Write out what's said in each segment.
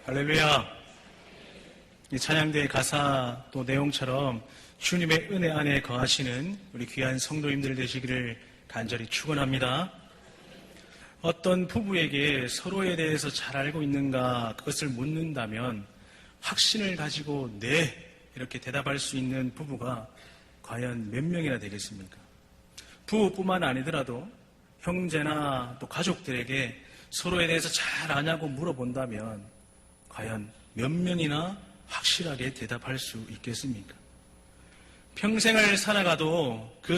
할렐루야. 이 찬양대의 가사 또 내용처럼 주님의 은혜 안에 거하시는 우리 귀한 성도님들 되시기를 간절히 축원합니다. 어떤 부부에게 서로에 대해서 잘 알고 있는가 그것을 묻는다면 확신을 가지고 네 이렇게 대답할 수 있는 부부가 과연 몇 명이나 되겠습니까? 부부뿐만 아니더라도 형제나 또 가족들에게 서로에 대해서 잘 아냐고 물어본다면 과연 몇 명이나 확실하게 대답할 수 있겠습니까? 평생을 살아가도 그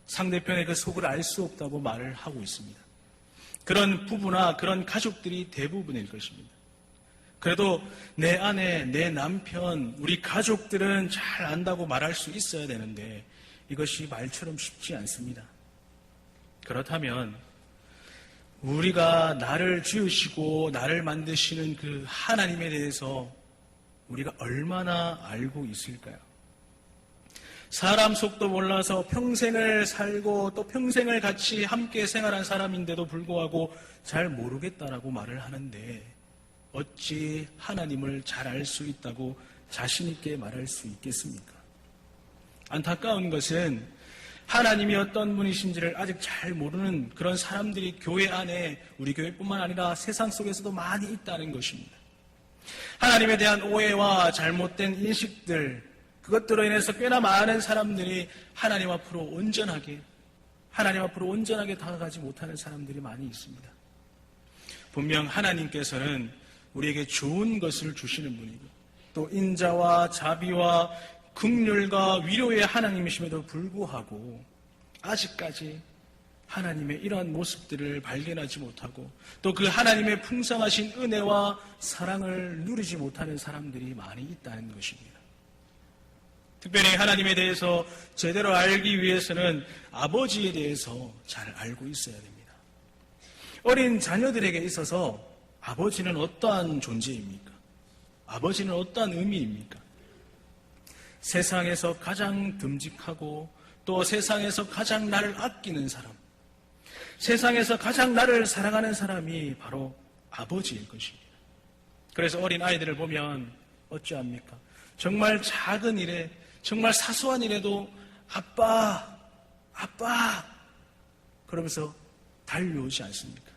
상대편의 그 속을 알 수 없다고 말을 하고 있습니다. 그런 부부나 그런 가족들이 대부분일 것입니다. 그래도 내 아내, 내 남편, 우리 가족들은 잘 안다고 말할 수 있어야 되는데 이것이 말처럼 쉽지 않습니다. 그렇다면 우리가 나를 지으시고 나를 만드시는 그 하나님에 대해서 우리가 얼마나 알고 있을까요? 사람 속도 몰라서 평생을 살고 또 평생을 같이 함께 생활한 사람인데도 불구하고 잘 모르겠다라고 말을 하는데 어찌 하나님을 잘 알 수 있다고 자신 있게 말할 수 있겠습니까? 안타까운 것은 하나님이 어떤 분이신지를 아직 잘 모르는 그런 사람들이 교회 안에 우리 교회뿐만 아니라 세상 속에서도 많이 있다는 것입니다. 하나님에 대한 오해와 잘못된 인식들, 그것들로 인해서 꽤나 많은 사람들이 하나님 앞으로 온전하게 다가가지 못하는 사람들이 많이 있습니다. 분명 하나님께서는 우리에게 좋은 것을 주시는 분이고 또 인자와 자비와 긍휼과 위로의 하나님이심에도 불구하고 아직까지 하나님의 이러한 모습들을 발견하지 못하고 또 그 하나님의 풍성하신 은혜와 사랑을 누리지 못하는 사람들이 많이 있다는 것입니다. 특별히 하나님에 대해서 제대로 알기 위해서는 아버지에 대해서 잘 알고 있어야 됩니다. 어린 자녀들에게 있어서 아버지는 어떠한 존재입니까? 아버지는 어떠한 의미입니까? 세상에서 가장 듬직하고 또 세상에서 가장 나를 아끼는 사람, 세상에서 가장 나를 사랑하는 사람이 바로 아버지일 것입니다. 그래서 어린 아이들을 보면 어찌합니까? 정말 작은 일에, 정말 사소한 일에도 아빠 그러면서 달려오지 않습니까?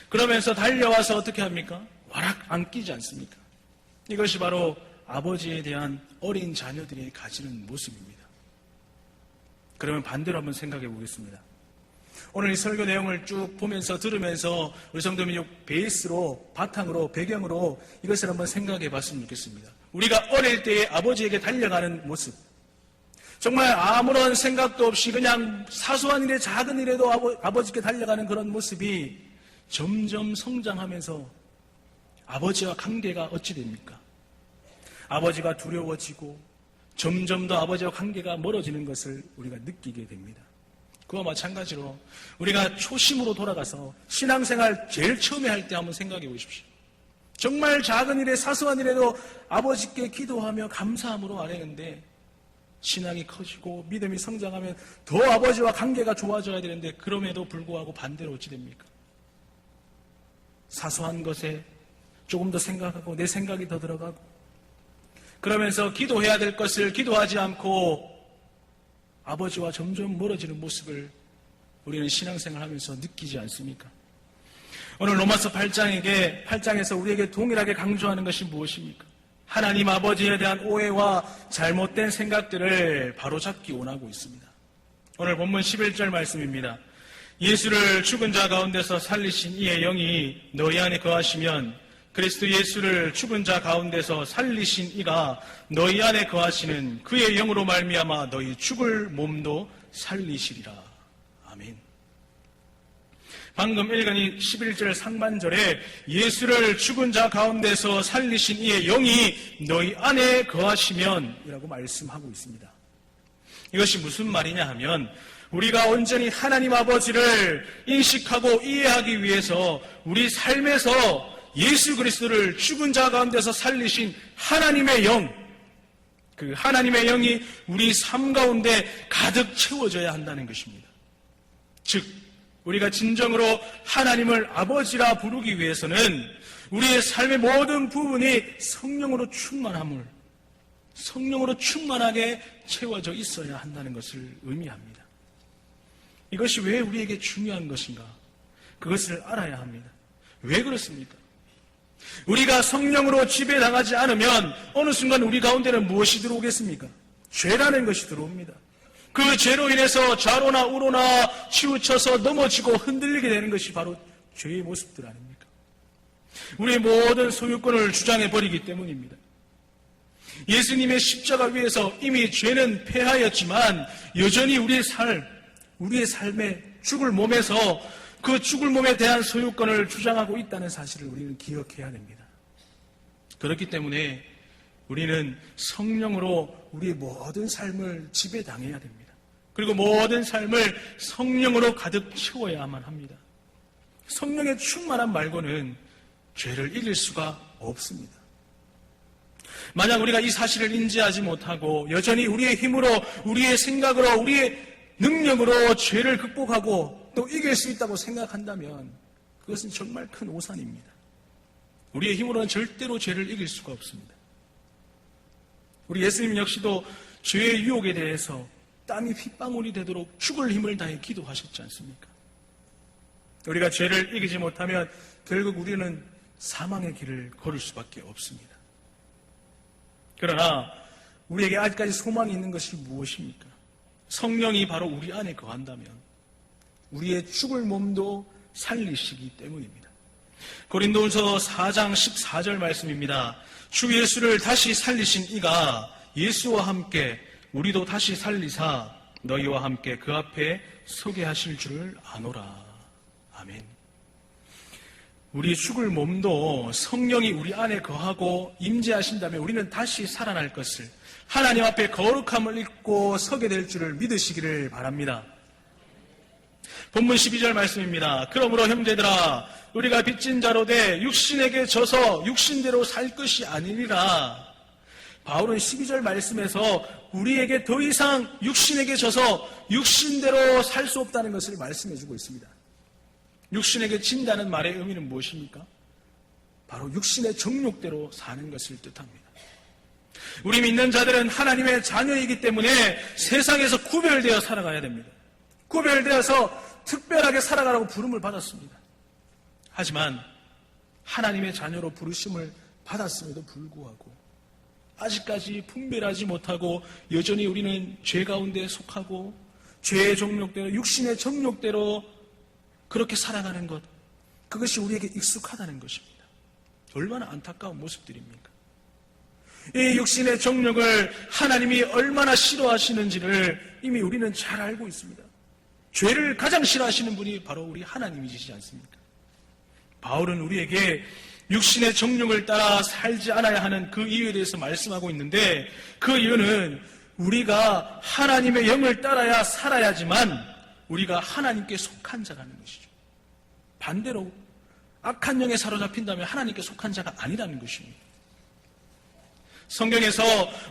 그러면서 달려와서 어떻게 합니까? 와락 안기지 않습니까? 이것이 바로 아버지에 대한 어린 자녀들이 가지는 모습입니다. 그러면 반대로 한번 생각해 보겠습니다. 오늘 이 설교 내용을 쭉 보면서 들으면서 우리 성도민족 베이스로, 바탕으로, 배경으로 이것을 한번 생각해 봤으면 좋겠습니다. 우리가 어릴 때의 아버지에게 달려가는 모습, 정말 아무런 생각도 없이 그냥 사소한 일에 작은 일에도 아버지께 달려가는 그런 모습이 점점 성장하면서 아버지와 관계가 어찌 됩니까? 아버지가 두려워지고 점점 더 아버지와 관계가 멀어지는 것을 우리가 느끼게 됩니다. 그와 마찬가지로 우리가 초심으로 돌아가서 신앙생활 제일 처음에 할 때 한번 생각해 보십시오. 정말 작은 일에 사소한 일에도 아버지께 기도하며 감사함으로 아뢰는데 신앙이 커지고 믿음이 성장하면 더 아버지와 관계가 좋아져야 되는데 그럼에도 불구하고 반대로 어찌 됩니까? 사소한 것에 조금 더 생각하고 내 생각이 더 들어가고 그러면서 기도해야 될 것을 기도하지 않고 아버지와 점점 멀어지는 모습을 우리는 신앙생활하면서 느끼지 않습니까? 오늘 로마서 8장에서 우리에게 동일하게 강조하는 것이 무엇입니까? 하나님 아버지에 대한 오해와 잘못된 생각들을 바로잡기 원하고 있습니다. 오늘 본문 11절 말씀입니다. 예수를 죽은 자 가운데서 살리신 이의 영이 너희 안에 거하시면 그리스도 예수를 죽은 자 가운데서 살리신 이가 너희 안에 거하시는 그의 영으로 말미암아 너희 죽을 몸도 살리시리라. 아멘. 방금 읽은 이 11절 상반절에 예수를 죽은 자 가운데서 살리신 이의 영이 너희 안에 거하시면 이라고 말씀하고 있습니다. 이것이 무슨 말이냐 하면 우리가 온전히 하나님 아버지를 인식하고 이해하기 위해서 우리 삶에서 예수 그리스도를 죽은 자 가운데서 살리신 하나님의 영, 그 하나님의 영이 우리 삶 가운데 가득 채워져야 한다는 것입니다. 즉 우리가 진정으로 하나님을 아버지라 부르기 위해서는 우리의 삶의 모든 부분이 성령으로 충만하게 채워져 있어야 한다는 것을 의미합니다. 이것이 왜 우리에게 중요한 것인가? 그것을 알아야 합니다. 왜 그렇습니까? 우리가 성령으로 지배당하지 않으면 어느 순간 우리 가운데는 무엇이 들어오겠습니까? 죄라는 것이 들어옵니다. 그 죄로 인해서 좌로나 우로나 치우쳐서 넘어지고 흔들리게 되는 것이 바로 죄의 모습들 아닙니까? 우리의 모든 소유권을 주장해버리기 때문입니다. 예수님의 십자가 위에서 이미 죄는 패하였지만 여전히 우리의 삶의 죽을 몸에서 그 죽을 몸에 대한 소유권을 주장하고 있다는 사실을 우리는 기억해야 됩니다. 그렇기 때문에 우리는 성령으로 우리의 모든 삶을 지배당해야 됩니다. 그리고 모든 삶을 성령으로 가득 채워야만 합니다. 성령의 충만함 말고는 죄를 이길 수가 없습니다. 만약 우리가 이 사실을 인지하지 못하고 여전히 우리의 힘으로, 우리의 생각으로, 우리의 능력으로 죄를 극복하고 또 이길 수 있다고 생각한다면 그것은 정말 큰 오산입니다. 우리의 힘으로는 절대로 죄를 이길 수가 없습니다. 우리 예수님 역시도 죄의 유혹에 대해서 땀이 핏방울이 되도록 죽을 힘을 다해 기도하셨지 않습니까? 우리가 죄를 이기지 못하면 결국 우리는 사망의 길을 걸을 수밖에 없습니다. 그러나 우리에게 아직까지 소망이 있는 것이 무엇입니까? 성령이 바로 우리 안에 거한다면 우리의 죽을 몸도 살리시기 때문입니다. 고린도후서 4장 14절 말씀입니다. 주 예수를 다시 살리신 이가 예수와 함께 우리도 다시 살리사 너희와 함께 그 앞에 서게 하실 줄을 아노라. 아멘. 우리 죽을 몸도 성령이 우리 안에 거하고 임재하신다면 우리는 다시 살아날 것을, 하나님 앞에 거룩함을 입고 서게 될 줄을 믿으시기를 바랍니다. 본문 12절 말씀입니다. 그러므로 형제들아 우리가 빚진 자로 돼 육신에게 져서 육신대로 살 것이 아니니라. 바울은 12절 말씀에서 우리에게 더 이상 육신에게 져서 육신대로 살 수 없다는 것을 말씀해 주고 있습니다. 육신에게 진다는 말의 의미는 무엇입니까? 바로 육신의 정욕대로 사는 것을 뜻합니다. 우리 믿는 자들은 하나님의 자녀이기 때문에 세상에서 구별되어 살아가야 됩니다. 구별되어서 특별하게 살아가라고 부름을 받았습니다. 하지만 하나님의 자녀로 부르심을 받았음에도 불구하고 아직까지 분별하지 못하고 여전히 우리는 죄 가운데 속하고 죄의 정욕대로, 육신의 정욕대로 그렇게 살아가는 것, 그것이 우리에게 익숙하다는 것입니다. 얼마나 안타까운 모습들입니까? 이 육신의 정욕을 하나님이 얼마나 싫어하시는지를 이미 우리는 잘 알고 있습니다. 죄를 가장 싫어하시는 분이 바로 우리 하나님이시지 않습니까? 바울은 우리에게 육신의 정욕을 따라 살지 않아야 하는 그 이유에 대해서 말씀하고 있는데, 그 이유는 우리가 하나님의 영을 따라야 살아야지만 우리가 하나님께 속한 자라는 것이죠. 반대로 악한 영에 사로잡힌다면 하나님께 속한 자가 아니라는 것입니다. 성경에서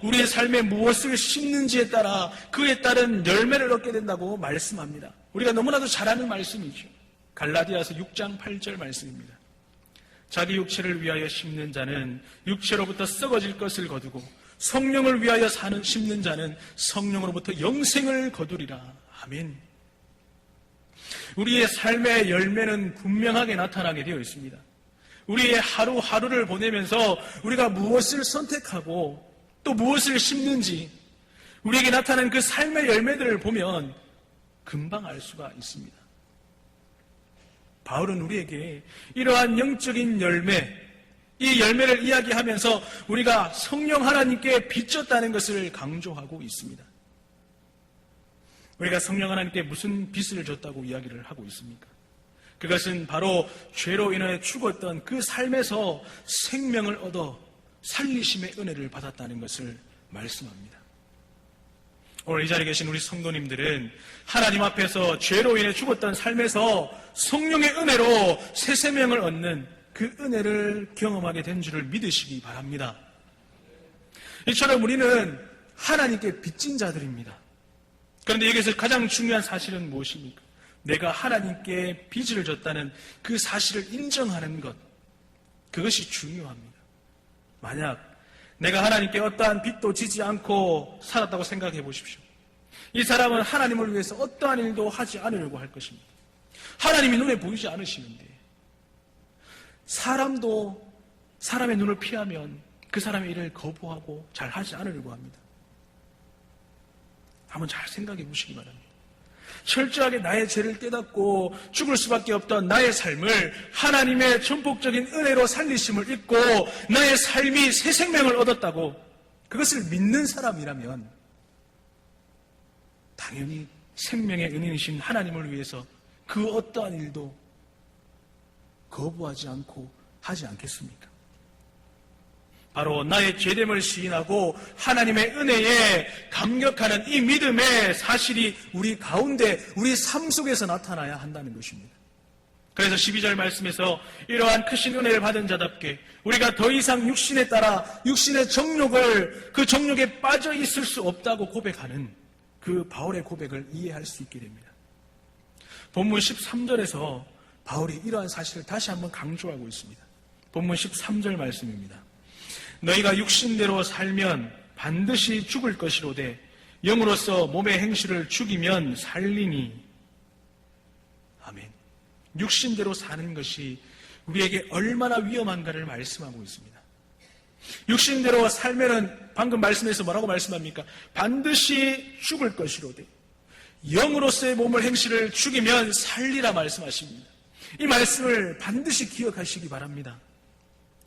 우리의 삶에 무엇을 심는지에 따라 그에 따른 열매를 얻게 된다고 말씀합니다. 우리가 너무나도 잘 아는 말씀이죠. 갈라디아서 6장 8절 말씀입니다. 자기 육체를 위하여 심는 자는 육체로부터 썩어질 것을 거두고 성령을 위하여 심는 자는 성령으로부터 영생을 거두리라. 아멘. 우리의 삶의 열매는 분명하게 나타나게 되어 있습니다. 우리의 하루하루를 보내면서 우리가 무엇을 선택하고 또 무엇을 심는지 우리에게 나타나는 그 삶의 열매들을 보면 금방 알 수가 있습니다. 바울은 우리에게 이러한 영적인 열매, 이 열매를 이야기하면서 우리가 성령 하나님께 빚졌다는 것을 강조하고 있습니다. 우리가 성령 하나님께 무슨 빚을 졌다고 이야기를 하고 있습니까? 그것은 바로 죄로 인해 죽었던 그 삶에서 생명을 얻어 살리심의 은혜를 받았다는 것을 말씀합니다. 오늘 이 자리에 계신 우리 성도님들은 하나님 앞에서 죄로 인해 죽었던 삶에서 성령의 은혜로 새 생명을 얻는 그 은혜를 경험하게 된 줄을 믿으시기 바랍니다. 이처럼 우리는 하나님께 빚진 자들입니다. 그런데 여기서 가장 중요한 사실은 무엇입니까? 내가 하나님께 빚을 졌다는 그 사실을 인정하는 것, 그것이 중요합니다. 만약 내가 하나님께 어떠한 빚도 지지 않고 살았다고 생각해 보십시오. 이 사람은 하나님을 위해서 어떠한 일도 하지 않으려고 할 것입니다. 하나님이 눈에 보이지 않으시는데 사람도 사람의 눈을 피하면 그 사람의 일을 거부하고 잘 하지 않으려고 합니다. 한번 잘 생각해 보시기 바랍니다. 철저하게 나의 죄를 깨닫고 죽을 수밖에 없던 나의 삶을 하나님의 전폭적인 은혜로 살리심을 잊고 나의 삶이 새 생명을 얻었다고 그것을 믿는 사람이라면 당연히 생명의 은인이신 하나님을 위해서 그 어떠한 일도 거부하지 않고 하지 않겠습니까? 바로 나의 죄됨을 시인하고 하나님의 은혜에 감격하는 이 믿음의 사실이 우리 가운데, 우리 삶 속에서 나타나야 한다는 것입니다. 그래서 12절 말씀에서 이러한 크신 은혜를 받은 자답게 우리가 더 이상 육신에 따라 육신의 정욕을, 그 정욕에 빠져 있을 수 없다고 고백하는 그 바울의 고백을 이해할 수 있게 됩니다. 본문 13절에서 바울이 이러한 사실을 다시 한번 강조하고 있습니다. 본문 13절 말씀입니다. 너희가 육신대로 살면 반드시 죽을 것이로되 영으로서 몸의 행실을 죽이면 살리니. 아멘. 육신대로 사는 것이 우리에게 얼마나 위험한가를 말씀하고 있습니다. 육신대로 살면은 방금 말씀에서 뭐라고 말씀합니까? 반드시 죽을 것이로되 영으로서의 몸을 행실을 죽이면 살리라 말씀하십니다. 이 말씀을 반드시 기억하시기 바랍니다.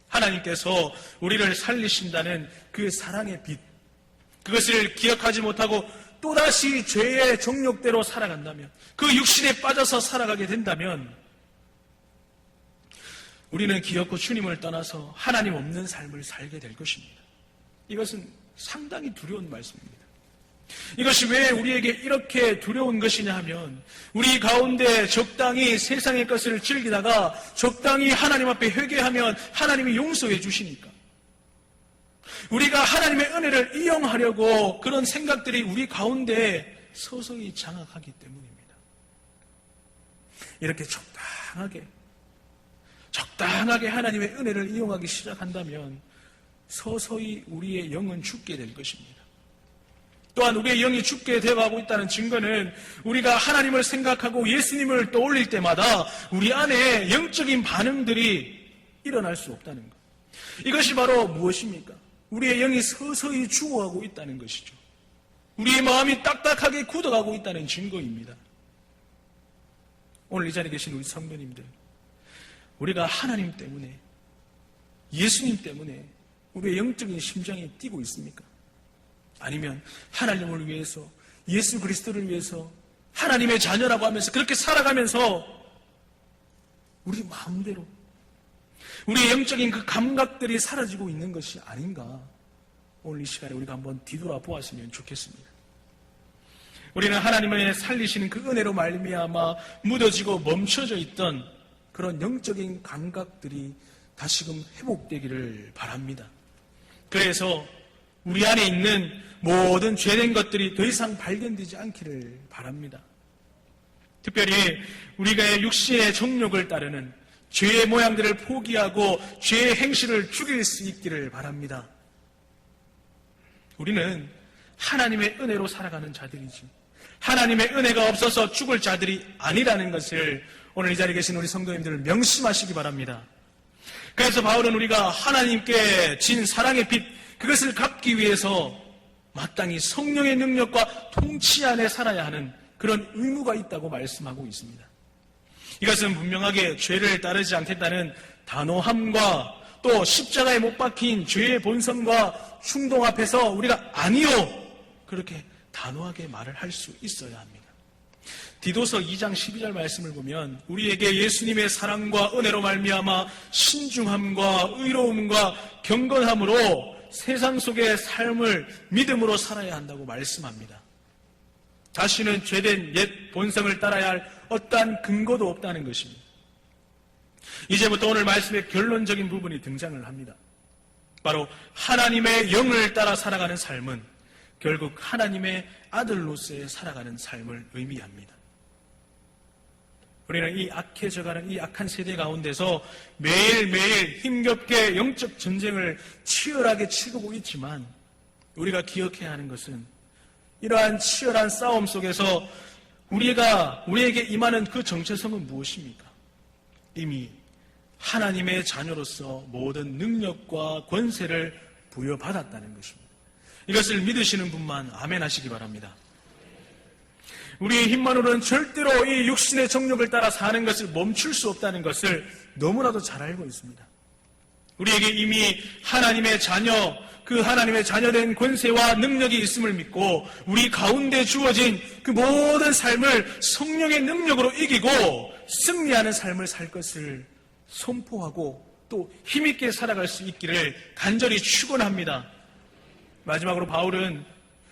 하나님께서 우리를 살리신다는 그 사랑의 빛, 그것을 기억하지 못하고 또다시 죄의 정욕대로 살아간다면, 그 육신에 빠져서 살아가게 된다면 우리는 기어코 주님을 떠나서 하나님 없는 삶을 살게 될 것입니다. 이것은 상당히 두려운 말씀입니다. 이것이 왜 우리에게 이렇게 두려운 것이냐 하면 우리 가운데 적당히 세상의 것을 즐기다가 적당히 하나님 앞에 회개하면 하나님이 용서해 주시니까, 우리가 하나님의 은혜를 이용하려고 그런 생각들이 우리 가운데 서서히 장악하기 때문입니다. 이렇게 적당하게 하나님의 은혜를 이용하기 시작한다면 서서히 우리의 영은 죽게 될 것입니다. 또한 우리의 영이 죽게 되어가고 있다는 증거는 우리가 하나님을 생각하고 예수님을 떠올릴 때마다 우리 안에 영적인 반응들이 일어날 수 없다는 것. 이것이 바로 무엇입니까? 우리의 영이 서서히 죽어가고 있다는 것이죠. 우리의 마음이 딱딱하게 굳어가고 있다는 증거입니다. 오늘 이 자리에 계신 우리 성도님들, 우리가 하나님 때문에, 예수님 때문에 우리의 영적인 심장이 뛰고 있습니까? 아니면 하나님을 위해서, 예수 그리스도를 위해서 하나님의 자녀라고 하면서 그렇게 살아가면서 우리 마음대로 우리의 영적인 그 감각들이 사라지고 있는 것이 아닌가, 오늘 이 시간에 우리가 한번 뒤돌아보았으면 좋겠습니다. 우리는 하나님의 살리시는 그 은혜로 말미암아 묻어지고 멈춰져 있던 그런 영적인 감각들이 다시금 회복되기를 바랍니다. 그래서 우리 안에 있는 모든 죄된 것들이 더 이상 발견되지 않기를 바랍니다. 특별히 우리가 육신의 정욕을 따르는 죄의 모양들을 포기하고 죄의 행실을 죽일 수 있기를 바랍니다. 우리는 하나님의 은혜로 살아가는 자들이지 하나님의 은혜가 없어서 죽을 자들이 아니라는 것을 오늘 이 자리에 계신 우리 성도님들을 명심하시기 바랍니다. 그래서 바울은 우리가 하나님께 진 사랑의 빛, 그것을 갚기 위해서 마땅히 성령의 능력과 통치 안에 살아야 하는 그런 의무가 있다고 말씀하고 있습니다. 이것은 분명하게 죄를 따르지 않겠다는 단호함과 또 십자가에 못 박힌 죄의 본성과 충동 앞에서 우리가 아니요, 그렇게 단호하게 말을 할 수 있어야 합니다. 디도서 2장 12절 말씀을 보면 우리에게 예수님의 사랑과 은혜로 말미암아 신중함과 의로움과 경건함으로 세상 속의 삶을 믿음으로 살아야 한다고 말씀합니다. 다시는 죄된 옛 본성을 따라야 할 어떠한 근거도 없다는 것입니다. 이제부터 오늘 말씀의 결론적인 부분이 등장을 합니다. 바로 하나님의 영을 따라 살아가는 삶은 결국 하나님의 아들로서의 살아가는 삶을 의미합니다. 우리는 이 악해져가는 이 악한 세대 가운데서 매일매일 힘겹게 영적 전쟁을 치열하게 치르고 있지만 우리가 기억해야 하는 것은 이러한 치열한 싸움 속에서 우리에게 임하는 그 정체성은 무엇입니까? 이미 하나님의 자녀로서 모든 능력과 권세를 부여받았다는 것입니다. 이것을 믿으시는 분만 아멘 하시기 바랍니다. 우리의 힘만으로는 절대로 이 육신의 정욕을 따라 사는 것을 멈출 수 없다는 것을 너무나도 잘 알고 있습니다. 우리에게 이미 하나님의 자녀, 그 하나님의 자녀된 권세와 능력이 있음을 믿고 우리 가운데 주어진 그 모든 삶을 성령의 능력으로 이기고 승리하는 삶을 살 것을 선포하고 또 힘있게 살아갈 수 있기를 간절히 축원합니다. 마지막으로 바울은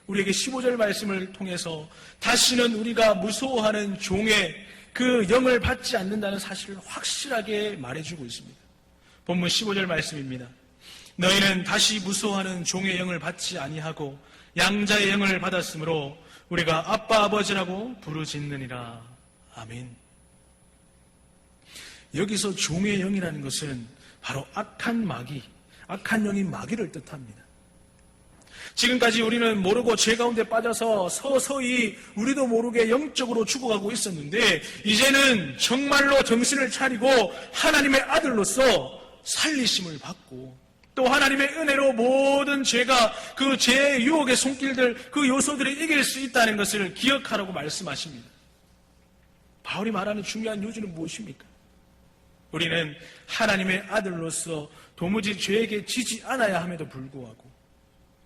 우리에게 15절 말씀을 통해서 다시는 우리가 무서워하는 종의 그 영을 받지 않는다는 사실을 확실하게 말해주고 있습니다. 본문 15절 말씀입니다. 너희는 다시 무서워하는 종의 영을 받지 아니하고 양자의 영을 받았으므로 우리가 아빠 아버지라고 부르짖느니라. 아멘. 여기서 종의 영이라는 것은 바로 악한 마귀, 악한 영인 마귀를 뜻합니다. 지금까지 우리는 모르고 죄 가운데 빠져서 서서히 우리도 모르게 영적으로 죽어가고 있었는데 이제는 정말로 정신을 차리고 하나님의 아들로서 살리심을 받고 또 하나님의 은혜로 모든 죄가 그 죄의 유혹의 손길들 그 요소들을 이길 수 있다는 것을 기억하라고 말씀하십니다. 바울이 말하는 중요한 요지는 무엇입니까? 우리는 하나님의 아들로서 도무지 죄에게 지지 않아야 함에도 불구하고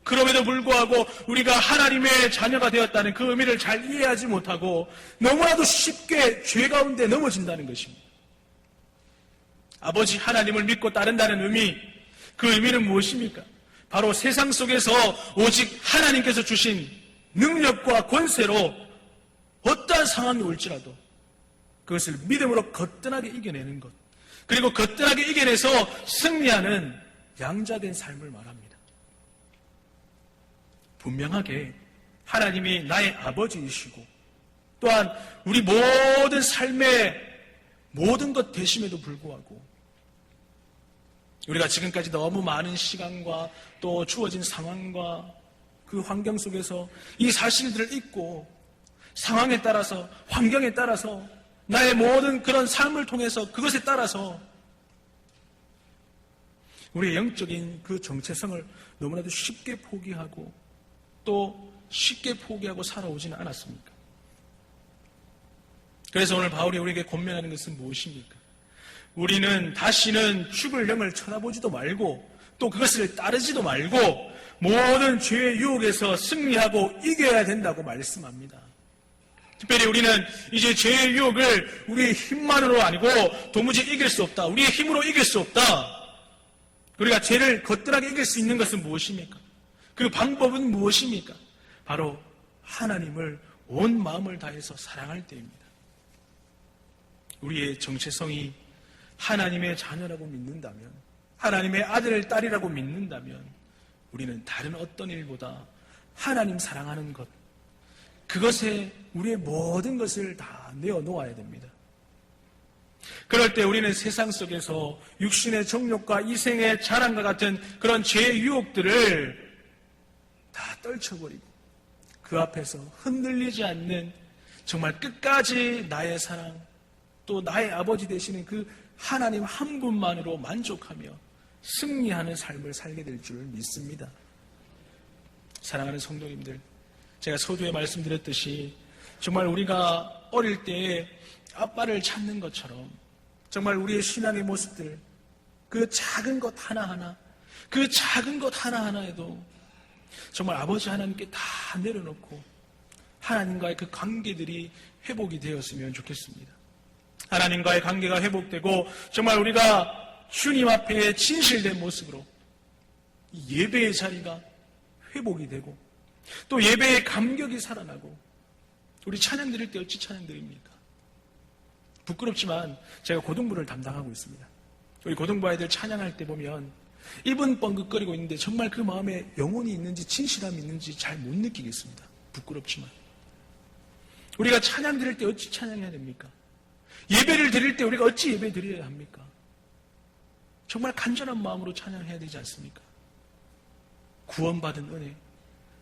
그럼에도 불구하고 우리가 하나님의 자녀가 되었다는 그 의미를 잘 이해하지 못하고 너무나도 쉽게 죄 가운데 넘어진다는 것입니다. 아버지 하나님을 믿고 따른다는 의미, 그 의미는 무엇입니까? 바로 세상 속에서 오직 하나님께서 주신 능력과 권세로 어떠한 상황이 올지라도 그것을 믿음으로 거뜬하게 이겨내는 것, 그리고 거뜬하게 이겨내서 승리하는 양자된 삶을 말합니다. 분명하게 하나님이 나의 아버지이시고 또한 우리 모든 삶의 모든 것 되심에도 불구하고 우리가 지금까지 너무 많은 시간과 또 주어진 상황과 그 환경 속에서 이 사실들을 잊고 상황에 따라서 환경에 따라서 나의 모든 그런 삶을 통해서 그것에 따라서 우리의 영적인 그 정체성을 너무나도 쉽게 포기하고 또 쉽게 포기하고 살아오지는 않았습니까? 그래서 오늘 바울이 우리에게 권면하는 것은 무엇입니까? 우리는 다시는 죽을 영을 쳐다보지도 말고 또 그것을 따르지도 말고 모든 죄의 유혹에서 승리하고 이겨야 된다고 말씀합니다. 특별히 우리는 이제 죄의 유혹을 우리의 힘만으로 아니고 도무지 이길 수 없다. 우리의 힘으로 이길 수 없다. 우리가 죄를 거뜬하게 이길 수 있는 것은 무엇입니까? 그 방법은 무엇입니까? 바로 하나님을 온 마음을 다해서 사랑할 때입니다. 우리의 정체성이 하나님의 자녀라고 믿는다면, 하나님의 아들, 딸이라고 믿는다면 우리는 다른 어떤 일보다 하나님 사랑하는 것, 그것에 우리의 모든 것을 다 내어놓아야 됩니다. 그럴 때 우리는 세상 속에서 육신의 정욕과 이생의 자랑과 같은 그런 죄의 유혹들을 다 떨쳐버리고 그 앞에서 흔들리지 않는 정말 끝까지 나의 사랑 또 나의 아버지 되시는 그 하나님 한 분만으로 만족하며 승리하는 삶을 살게 될 줄 믿습니다. 사랑하는 성도님들, 제가 서두에 말씀드렸듯이 정말 우리가 어릴 때 아빠를 찾는 것처럼 정말 우리의 신앙의 모습들, 그 작은 것 하나하나, 그 작은 것 하나하나에도 정말 아버지 하나님께 다 내려놓고 하나님과의 그 관계들이 회복이 되었으면 좋겠습니다. 하나님과의 관계가 회복되고 정말 우리가 주님 앞에 진실된 모습으로 예배의 자리가 회복이 되고 또 예배의 감격이 살아나고 우리 찬양 드릴 때 어찌 찬양 드립니까? 부끄럽지만 제가 고등부를 담당하고 있습니다. 우리 고등부 아이들 찬양할 때 보면 입은 뻥긋거리고 있는데 정말 그 마음에 영혼이 있는지 진실함이 있는지 잘 못 느끼겠습니다. 부끄럽지만 우리가 찬양 드릴 때 어찌 찬양해야 됩니까? 예배를 드릴 때 우리가 어찌 예배 드려야 합니까? 정말 간절한 마음으로 찬양해야 되지 않습니까? 구원받은 은혜,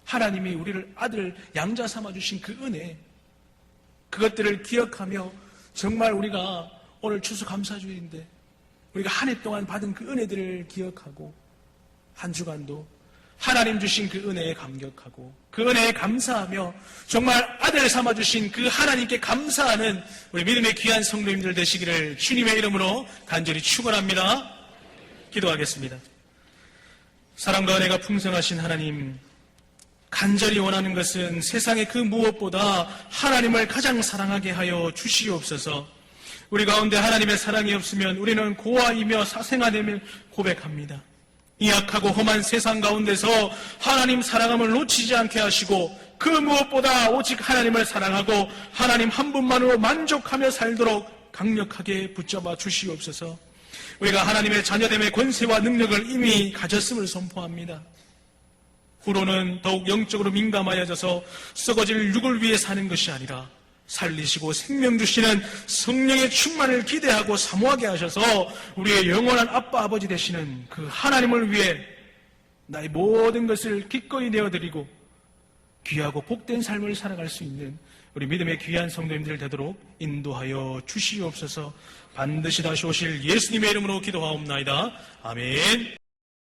하나님이 우리를 아들, 양자 삼아주신 그 은혜, 그것들을 기억하며 정말 우리가 오늘 추수감사주일인데 우리가 한 해 동안 받은 그 은혜들을 기억하고 한 주간도 하나님 주신 그 은혜에 감격하고 그 은혜에 감사하며 정말 아들 삼아주신 그 하나님께 감사하는 우리 믿음의 귀한 성도님들 되시기를 주님의 이름으로 간절히 축원합니다. 기도하겠습니다. 사랑과 은혜가 풍성하신 하나님, 간절히 원하는 것은 세상의 그 무엇보다 하나님을 가장 사랑하게 하여 주시옵소서. 우리 가운데 하나님의 사랑이 없으면 우리는 고아이며 사생아됨을 고백합니다. 이 악하고 험한 세상 가운데서 하나님 사랑함을 놓치지 않게 하시고 그 무엇보다 오직 하나님을 사랑하고 하나님 한 분만으로 만족하며 살도록 강력하게 붙잡아 주시옵소서. 우리가 하나님의 자녀됨의 권세와 능력을 이미 가졌음을 선포합니다. 후로는 더욱 영적으로 민감하여져서 썩어질 육을 위해 사는 것이 아니라 살리시고 생명 주시는 성령의 충만을 기대하고 사모하게 하셔서 우리의 영원한 아빠 아버지 되시는 그 하나님을 위해 나의 모든 것을 기꺼이 내어드리고 귀하고 복된 삶을 살아갈 수 있는 우리 믿음의 귀한 성도님들 되도록 인도하여 주시옵소서. 반드시 다시 오실 예수님의 이름으로 기도하옵나이다. 아멘.